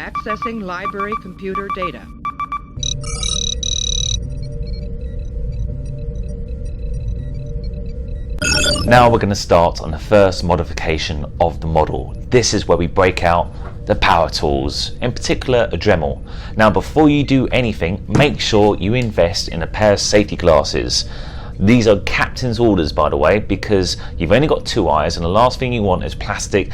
Accessing library computer data. Now we're going to start on the first modification of the model. This is where we break out the power tools, in particular a Dremel. Now before you do anything, make sure you invest in a pair of safety glasses. These are captain's orders, by the way, because you've only got two eyes and the last thing you want is plastic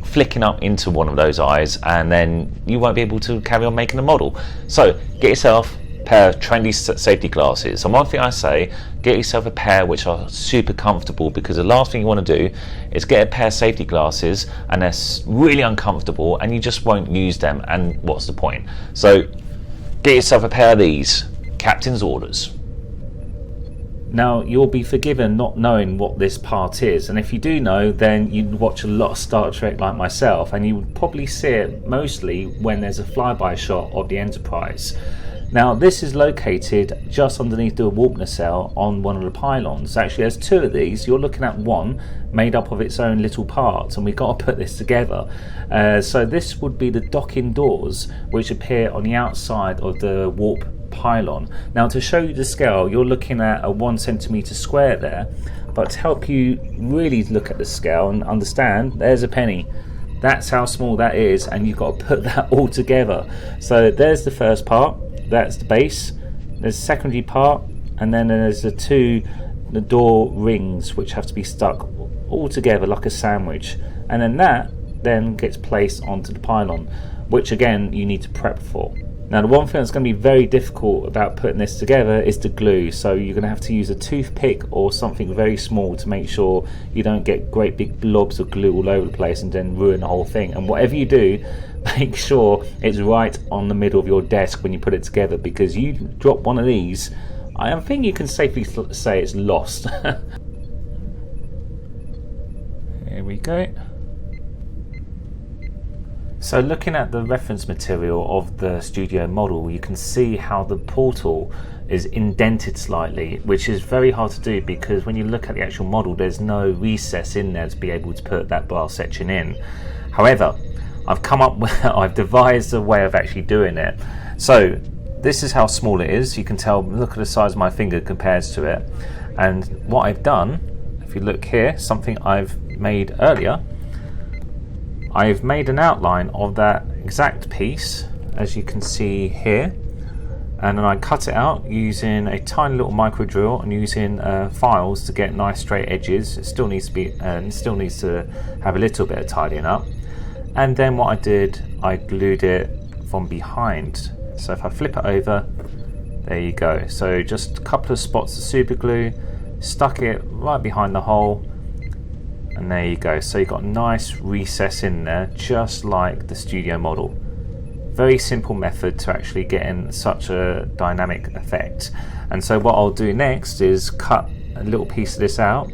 flicking up into one of those eyes, and then you won't be able to carry on making the model. So get yourself a pair of trendy safety glasses. And one thing I say, get yourself a pair which are super comfortable, because the last thing you want to do is get a pair of safety glasses and they're really uncomfortable and you just won't use them, and what's the point? So get yourself a pair of these, captain's orders. Now, you'll be forgiven not knowing what this part is, and if you do know, then you watch a lot of Star Trek like myself, and you would probably see it mostly when there's a flyby shot of the Enterprise. Now, this is located just underneath the warp nacelle on one of the pylons. Actually, there's two of these. You're looking at one made up of its own little parts, and we've got to put this together. So this would be the docking doors, which appear on the outside of the warp pylon. Now, to show you the scale, you're looking at a 1 centimeter square there, but to help you really look at the scale and understand, there's a penny. That's how small that is, and you've got to put that all together. So there's the first part, that's the base, there's a secondary part, and then there's the door rings which have to be stuck all together like a sandwich, and then that then gets placed onto the pylon, which again you need to prep for. Now, the one thing that's going to be very difficult about putting this together is the glue, so you're going to have to use a toothpick or something very small to make sure you don't get great big blobs of glue all over the place and then ruin the whole thing. And whatever you do, make sure it's right on the middle of your desk when you put it together, because you drop one of these, I think you can safely say it's lost. Here we go. So looking at the reference material of the studio model, you can see how the portal is indented slightly, which is very hard to do because when you look at the actual model, there's no recess in there to be able to put that brass etching in. However, I've devised a way of actually doing it. So this is how small it is. You can tell, look at the size of my finger compared to it. And what I've done, if you look here, something I've made earlier, I've made an outline of that exact piece, as you can see here, and then I cut it out using a tiny little micro drill and using files to get nice straight edges. It still needs to have a little bit of tidying up. And then what I did, I glued it from behind. So if I flip it over, there you go. So just a couple of spots of super glue, stuck it right behind the hole, and there you go. So you've got a nice recess in there, just like the studio model. Very simple method to actually get in such a dynamic effect. And so what I'll do next is cut a little piece of this out,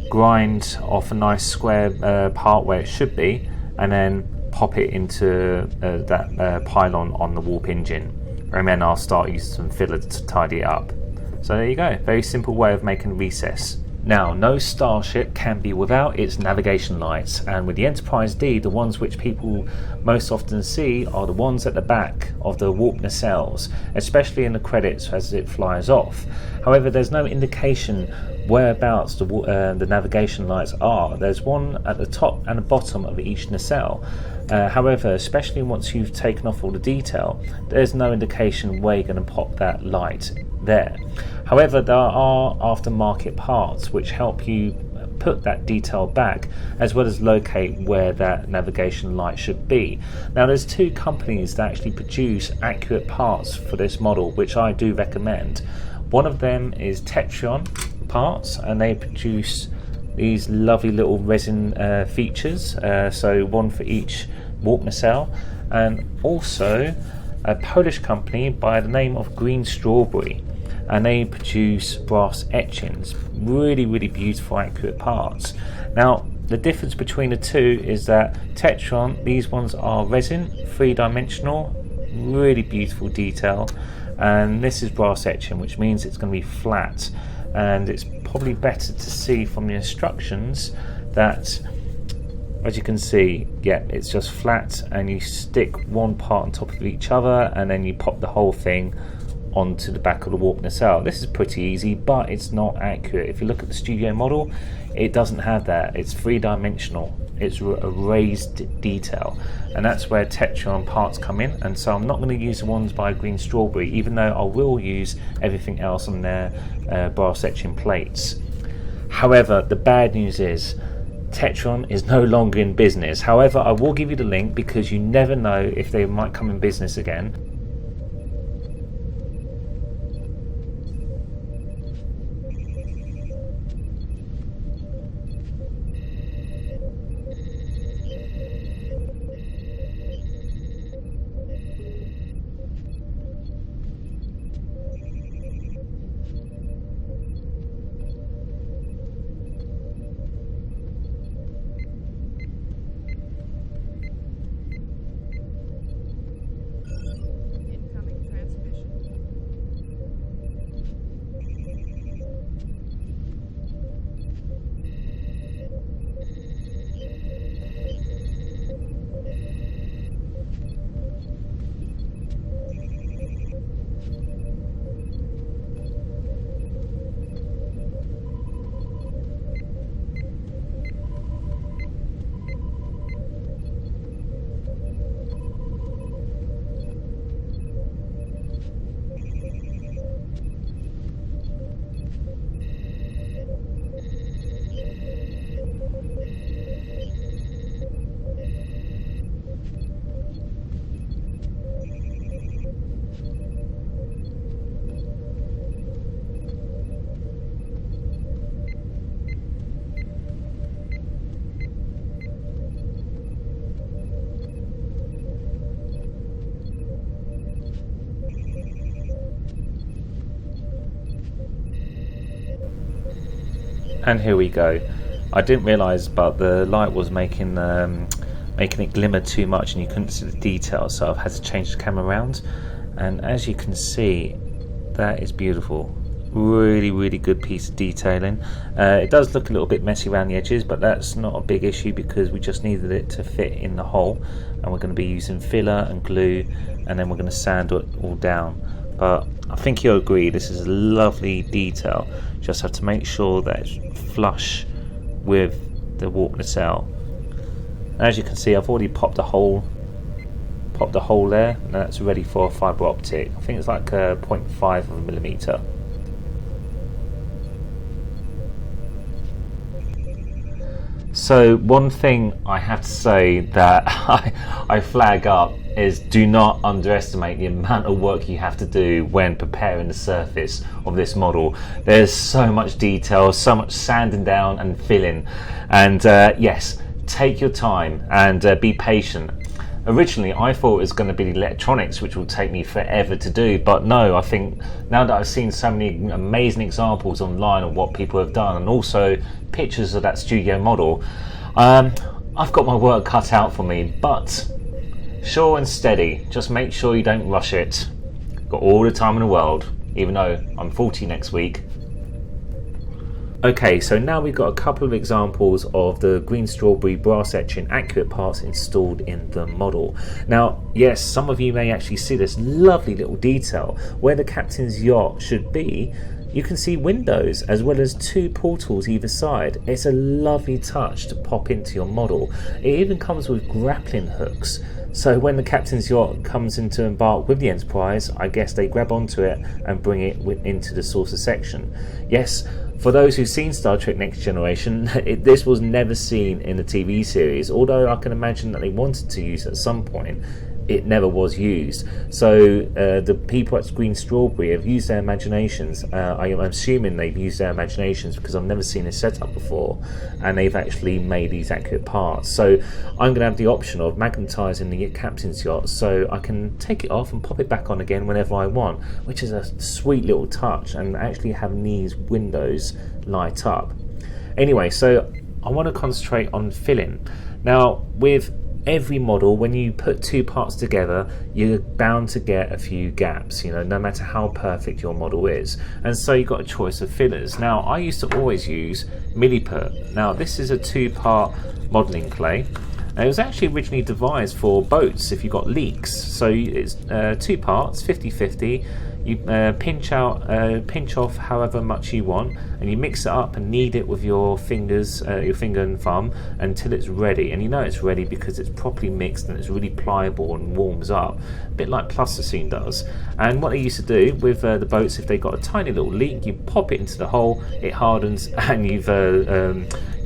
grind off a nice square part where it should be, and then pop it into that pylon on the warp engine. And then I'll start using some filler to tidy it up. So there you go, very simple way of making a recess. Now, no starship can be without its navigation lights, and with the Enterprise D, the ones which people most often see are the ones at the back of the warp nacelles, especially in the credits as it flies off. However, there's no indication whereabouts the navigation lights are. There's one at the top and the bottom of each nacelle. However, especially once you've taken off all the detail, there's no indication where you're going to pop that light there. However, there are aftermarket parts which help you put that detail back, as well as locate where that navigation light should be. Now, there's two companies that actually produce accurate parts for this model, which I do recommend. One of them is Tetryon Parts, and they produce these lovely little resin features, so one for each warp nacelle, and also a Polish company by the name of Green Strawberry, and they produce brass etchings, really beautiful accurate parts. Now, the difference between the two is that Tetryon, these ones are resin, 3-dimensional, really beautiful detail, and this is brass etching, which means it's going to be flat. And it's probably better to see from the instructions that As you can see, yeah, it's just flat, and you stick one part on top of each other, and then you pop the whole thing onto the back of the warp nacelle. This is pretty easy, but it's not accurate. If you look at the studio model, it doesn't have that. It's three-dimensional. It's a raised detail, and that's where Tetryon Parts come in. And so I'm not going to use the ones by Green Strawberry, even though I will use everything else on their brass etching plates. However, the bad news is Tetryon is no longer in business. However, I will give you the link because you never know if they might come in business again. Incoming transmission. And here we go. I didn't realise, but the light was making it glimmer too much, and you couldn't see the detail. So I've had to change the camera around. And as you can see, that is beautiful. Really, really good piece of detailing. It does look a little bit messy around the edges, but that's not a big issue because we just needed it to fit in the hole. And we're going to be using filler and glue, and then we're going to sand it all down. But I think you'll agree, this is a lovely detail. Just have to make sure that it's flush with the warp nacelle. As you can see, I've already popped a hole there, and that's ready for a fibre optic. I think it's like a 0.5 of a millimetre. So one thing I have to say that I flag up is do not underestimate the amount of work you have to do when preparing the surface of this model. There's so much detail, so much sanding down and filling, and yes, take your time and be patient. Originally I thought it was going to be the electronics which will take me forever to do, but no, I think now that I've seen so many amazing examples online of what people have done, and also pictures of that studio model, I've got my work cut out for me. But sure and steady, just make sure you don't rush it. Got all the time in the world, even though I'm 40 next week. Okay, so now we've got a couple of examples of the Green Strawberry brass etching accurate parts installed in the model. Now, yes, some of you may actually see this lovely little detail where the captain's yacht should be. You can see windows as well as two portals either side. It's a lovely touch to pop into your model. It even comes with grappling hooks. So when the captain's yacht comes in to embark with the Enterprise, I guess they grab onto it and bring it into the saucer section. Yes, for those who've seen Star Trek Next Generation, this was never seen in the TV series, although I can imagine that they wanted to use it at some point. It never was used. So the people at Green Strawberry have used their imaginations. I'm assuming they've used their imaginations because I've never seen this setup before, and they've actually made these accurate parts. So I'm going to have the option of magnetising the captain's yacht so I can take it off and pop it back on again whenever I want, which is a sweet little touch, and actually having these windows light up. Anyway, so I want to concentrate on filling. Now, with every model, when you put two parts together, you're bound to get a few gaps, you know, no matter how perfect your model is. And so you've got a choice of fillers. Now, I used to always use Milliput. Now, this is a two-part modelling clay. It was actually originally devised for boats if you got leaks. So it's two parts, 50-50. You pinch off however much you want, and you mix it up and knead it with your fingers, your finger and thumb, until it's ready. And you know it's ready because it's properly mixed and it's really pliable and warms up, a bit like plasticine does. And what they used to do with the boats, if they got a tiny little leak, you pop it into the hole, it hardens, and you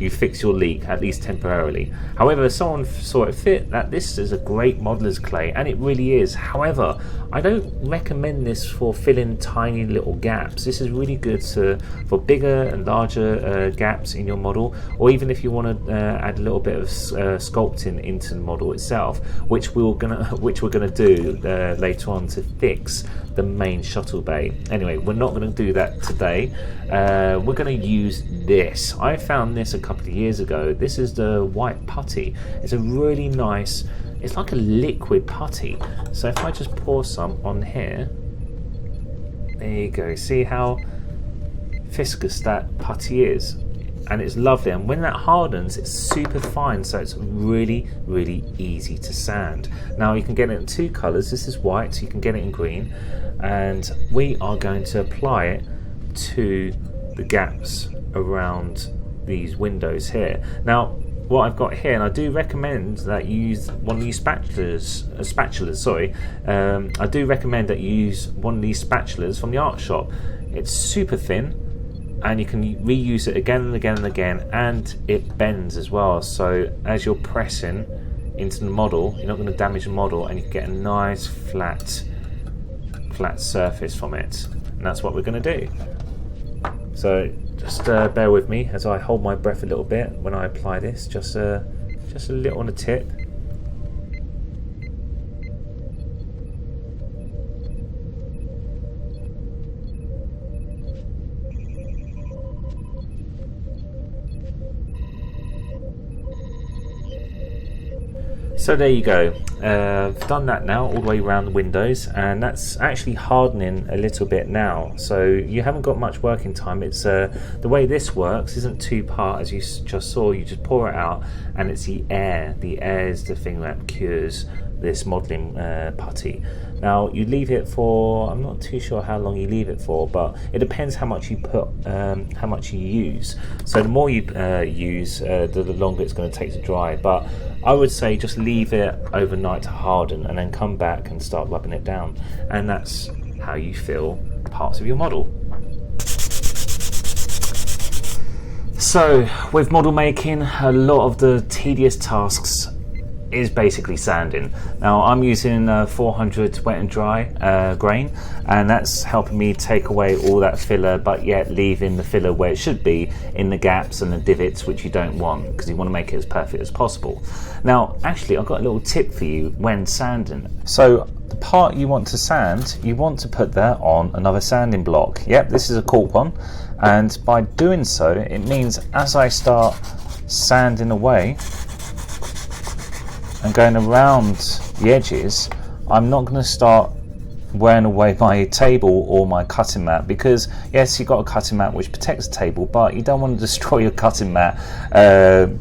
fix your leak, at least temporarily. However, someone saw it fit that this is a great modeller's clay, and it really is. However, I don't recommend this for filling tiny little gaps. This is really good for bigger and larger gaps in your model, or even if you want to add a little bit of sculpting into the model itself, which we're gonna do later on to fix the main shuttle bay. Anyway, we're not going to do that today. We're going to use this. I found this a couple of years ago. This is the white putty. It's a really nice, it's like a liquid putty. So if I just pour some on here, there you go. See how viscous that putty is? And it's lovely, and when that hardens, it's super fine, so it's really, really easy to sand. Now you can get it in two colours. This is white, so you can get it in green, and we are going to apply it to the gaps around these windows here. Now, what I've got here, and I do recommend that you use one of these spatulas. I do recommend that you use one of these spatulas from the art shop. It's super thin, and you can reuse it again and again and again, and it bends as well, so as you're pressing into the model, you're not going to damage the model, and you get a nice flat surface from it. And that's what we're going to do. So just bear with me as I hold my breath a little bit when I apply this, just a little on the tip. So there you go. I've done that now all the way around the windows, and that's actually hardening a little bit now, so you haven't got much working time. It's the way this works isn't two-part, as you just saw. You just pour it out, and it's the air is the thing that cures this modelling putty. Now you leave it for, I'm not too sure how long you leave it for, but it depends how much you put, how much you use. So the more you use, the longer it's going to take to dry. But I would say just leave it overnight to harden, and then come back and start rubbing it down. And that's how you fill parts of your model. So with model making, a lot of the tedious tasks is basically sanding. Now I'm using 400 wet and dry grain, and that's helping me take away all that filler, but yet leaving the filler where it should be, in the gaps and the divots, which you don't want, because you want to make it as perfect as possible. Now actually I've got a little tip for you when sanding. So the part you want to sand, you want to put that on another sanding block. Yep, this is a cork one, and by doing so, it means as I start sanding away and going around the edges, I'm not going to start wearing away my table or my cutting mat, because yes, you've got a cutting mat which protects the table, but you don't want to destroy your cutting mat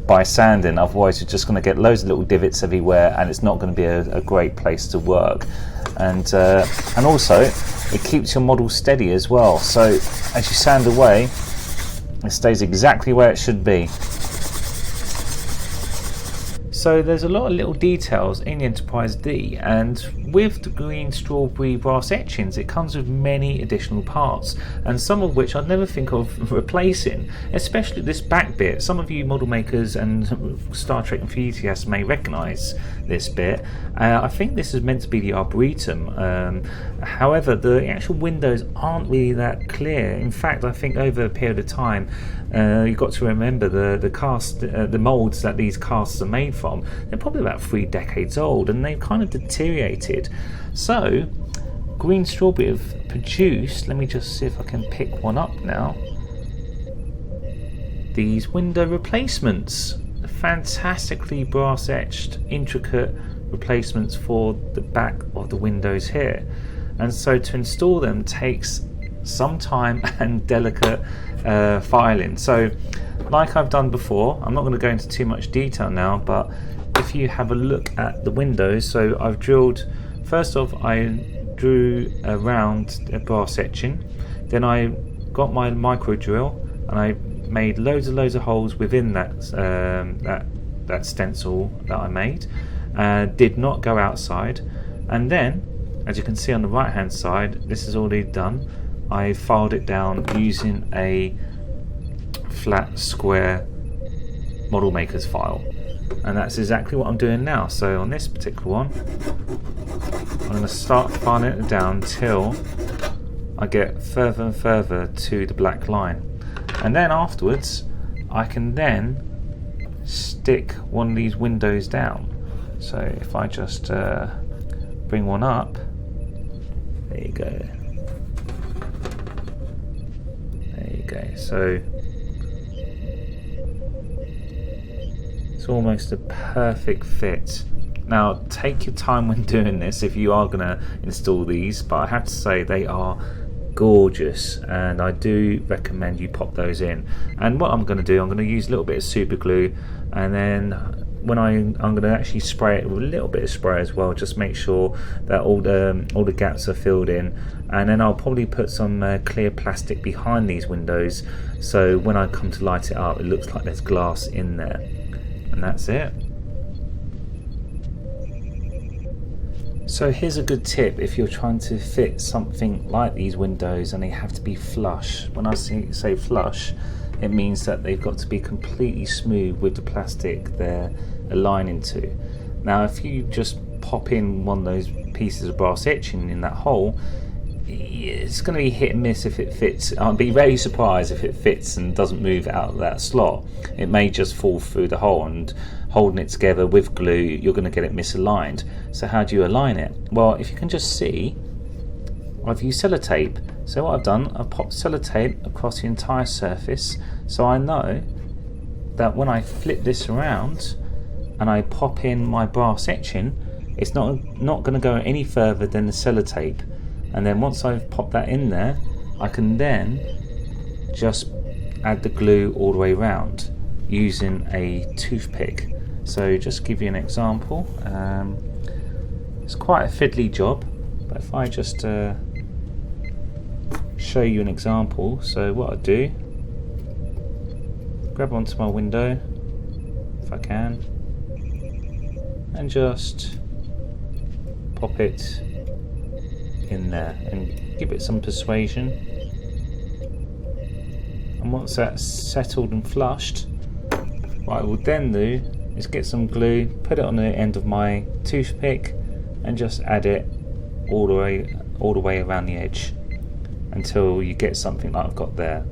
by sanding, otherwise you're just going to get loads of little divots everywhere, and it's not going to be a great place to work. And also it keeps your model steady as well, so as you sand away, it stays exactly where it should be. So there's a lot of little details in the Enterprise D, and with the green strawberry brass etchings, it comes with many additional parts, and some of which I'd never think of replacing, especially this back bit. Some of you model makers and Star Trek enthusiasts may recognise this bit. I think this is meant to be the Arboretum. However, the actual windows aren't really that clear. In fact, I think over a period of time, you've got to remember the moulds that these casts are made from, they're probably about 3 decades old, and they've kind of deteriorated. So Green Strawberry have produced, let me just see if I can pick one up now, these window replacements fantastically brass etched, intricate replacements for the back of the windows here. And so to install them takes some time and delicate filing. So like I've done before, I'm not going to go into too much detail now, but if you have a look at the windows, so I've drilled, first off I drew around a brass etching, then I got my micro drill and I made loads of holes within that stencil that I made. Did not go outside, and then as you can see on the right hand side, this is already done. I filed it down using a flat square model maker's file, and that's exactly what I'm doing now. So on this particular one, I'm going to start filing it down till I get further and further to the black line, and then afterwards I can then stick one of these windows down. So if I just bring one up, there you go. There you go. So it's almost a perfect fit. Now take your time when doing this if you are going to install these, but I have to say they are gorgeous, and I do recommend you pop those in. And what I'm going to do, I'm going to use a little bit of super glue, and then when I'm going to actually spray it with a little bit of spray as well, just make sure that all the gaps are filled in, and then I'll probably put some clear plastic behind these windows, so when I come to light it up it looks like there's glass in there, and that's it. So here's a good tip if you're trying to fit something like these windows and they have to be flush. When I say flush, it means that they've got to be completely smooth with the plastic they're aligning to. Now if you just pop in one of those pieces of brass etching in that hole, it's going to be hit and miss if it fits. I'll be very surprised if it fits and doesn't move out of that slot. It may just fall through the hole, and holding it together with glue you're going to get it misaligned. So how do you align it? Well, if you can just see, I've used sellotape. So what I've done, I've popped sellotape across the entire surface, so I know that when I flip this around and I pop in my brass etching, it's not going to go any further than the sellotape. And then once I've popped that in there, I can then just add the glue all the way around using a toothpick. So just to give you an example, it's quite a fiddly job, but if I just show you an example. So what I do, grab onto my window if I can, and just pop it in there and give it some persuasion, and once that's settled and flushed, what I will then do is get some glue, put it on the end of my toothpick, and just add it all the way around the edge until you get something like I've got there.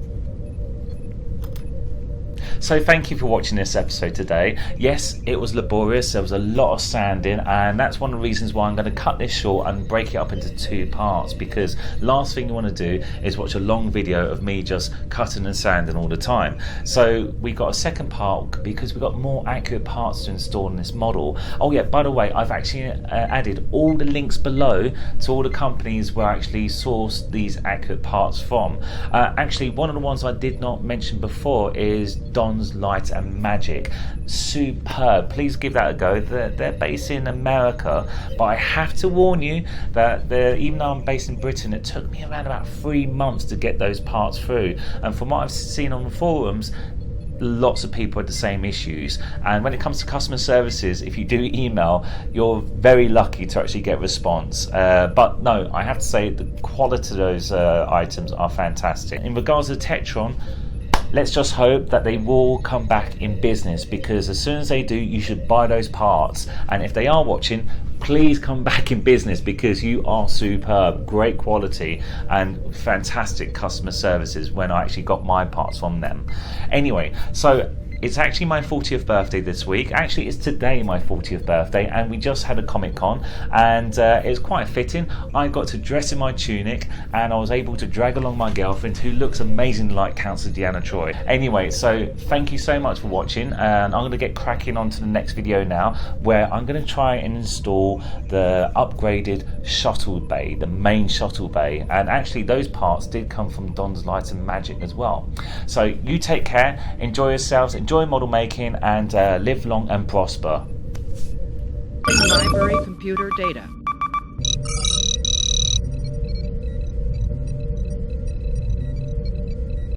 So thank you for watching this episode today. Yes, it was laborious, there was a lot of sanding, and that's one of the reasons why I'm going to cut this short and break it up into 2 parts, because last thing you want to do is watch a long video of me just cutting and sanding all the time. So we got a second part because we've got more accurate parts to install in this model. Oh yeah, by the way, I've actually added all the links below to all the companies where I actually source these accurate parts from. Actually, one of the ones I did not mention before is Don's Light and Magic. Superb. Please give that a go. They're based in America, but I have to warn you that even though I'm based in Britain, it took me around about 3 months to get those parts through, and from what I've seen on the forums, lots of people had the same issues. And when it comes to customer services, if you do email, you're very lucky to actually get a response. But no, I have to say the quality of those items are fantastic. In regards to Tetryon, let's just hope that they will come back in business, because as soon as they do, you should buy those parts. And if they are watching, please come back in business, because you are superb, great quality and fantastic customer services when I actually got my parts from them. Anyway, so it's actually my 40th birthday this week. Actually, it's today my 40th birthday, and we just had a Comic Con, and it's quite fitting. I got to dress in my tunic, and I was able to drag along my girlfriend, who looks amazing like Councillor Deanna Troy. Anyway, so thank you so much for watching, and I'm going to get cracking on to the next video now, where I'm going to try and install the upgraded shuttle bay, the main shuttle bay, and actually those parts did come from Don's Light and Magic as well. So you take care, enjoy yourselves, enjoy model making, and live long and prosper. Library computer data.